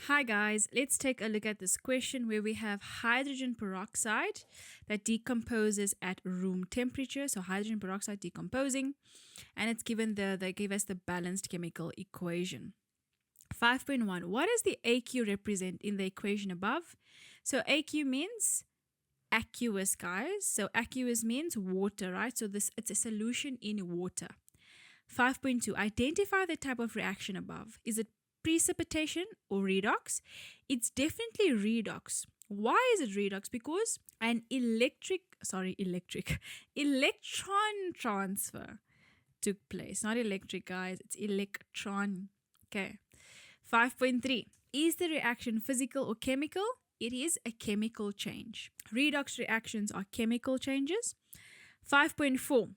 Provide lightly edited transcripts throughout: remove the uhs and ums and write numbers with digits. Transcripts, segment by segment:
Hi guys, let's take a look at this question where we have hydrogen peroxide that decomposes at room temperature. So hydrogen peroxide decomposing, and it's given they gave us the balanced chemical equation. 5.1, what does the AQ represent in the equation above? So AQ means aqueous, guys. So aqueous means water, right? So it's a solution in water. 5.2, identify the type of reaction above. Is it precipitation or redox? It's definitely redox. Why is it redox? Because an electron transfer took place. Not electric, guys, it's electron. Okay. 5.3, is the reaction physical or chemical? It is a chemical change. Redox reactions are chemical changes. 5.4,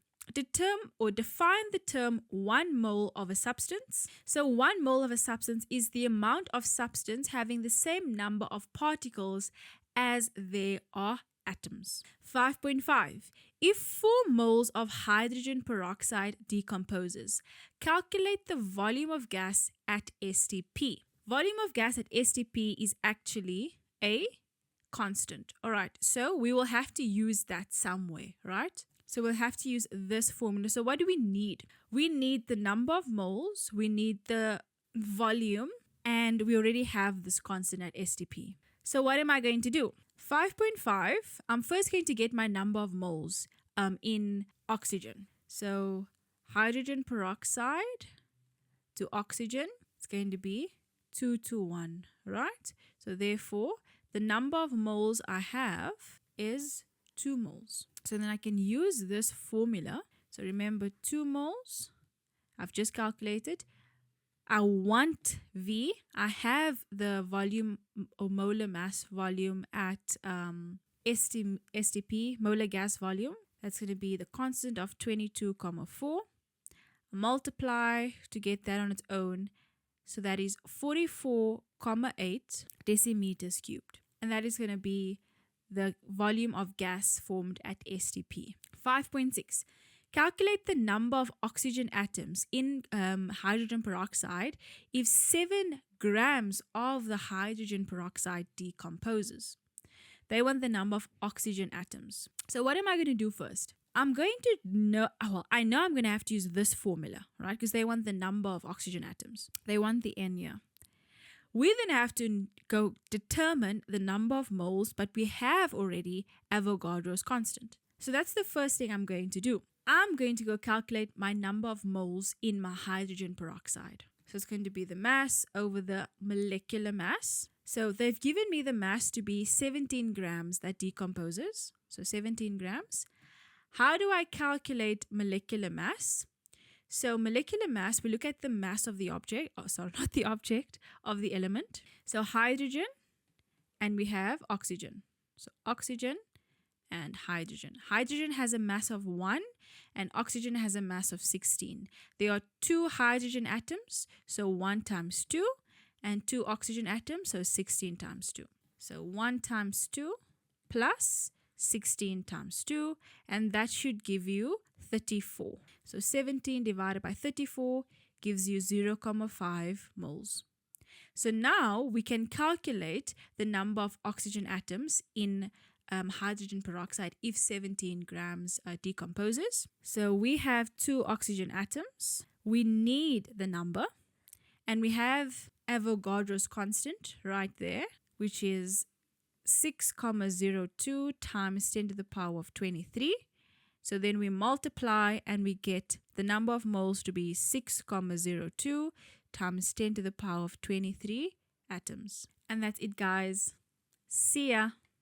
define the term 1 mole of a substance. So 1 mole of a substance is the amount of substance having the same number of particles as there are atoms. 5.5, if 4 moles of hydrogen peroxide decomposes, calculate the volume of gas at STP. Volume of gas at STP is actually a constant. All right, so we will have to use that somewhere, right? So we'll have to use this formula. So what do we need? We need the number of moles, we need the volume, and we already have this constant at STP. So what am I going to do? 5.5, I'm first going to get my number of moles in oxygen. So hydrogen peroxide to oxygen, it's going to be 2 to 1, right? So therefore, the number of moles I have is 2 moles. So then I can use this formula. So remember 2 moles, I've just calculated. I want V. I have the volume or molar mass volume at STP, molar gas volume. That's going to be the constant of 22,4. Multiply to get that on its own. So that is 44,8 decimeters cubed. And that is going to be the volume of gas formed at STP. 5.6. Calculate the number of oxygen atoms in hydrogen peroxide if 7 grams of the hydrogen peroxide decomposes. They want the number of oxygen atoms. So what am I going to do first? I'm going to know, I know I'm going to have to use this formula, right? Because they want the number of oxygen atoms. They want the N here. We then have to go determine the number of moles, but we have already Avogadro's constant. So that's the first thing I'm going to do. I'm going to go calculate my number of moles in my hydrogen peroxide. So it's going to be the mass over the molecular mass. So they've given me the mass to be 17 grams that decomposes. So 17 grams. How do I calculate molecular mass? So molecular mass, we look at the mass of the object, not the object, of the element. So hydrogen, and we have oxygen. So oxygen and hydrogen. Hydrogen has a mass of 1 and oxygen has a mass of 16. There are 2 hydrogen atoms, so 1 times 2, and 2 oxygen atoms, so 16 times 2. So 1 times 2 plus 16 times 2, and that should give you 34. So 17 divided by 34 gives you 0,5 moles. So now we can calculate the number of oxygen atoms in hydrogen peroxide if 17 grams decomposes. So we have 2 oxygen atoms. We need the number, and we have Avogadro's constant right there, which is 6,02 times 10 to the power of 23. So then we multiply and we get the number of moles to be 6,02 times 10 to the power of 23 atoms. And that's it, guys. See ya.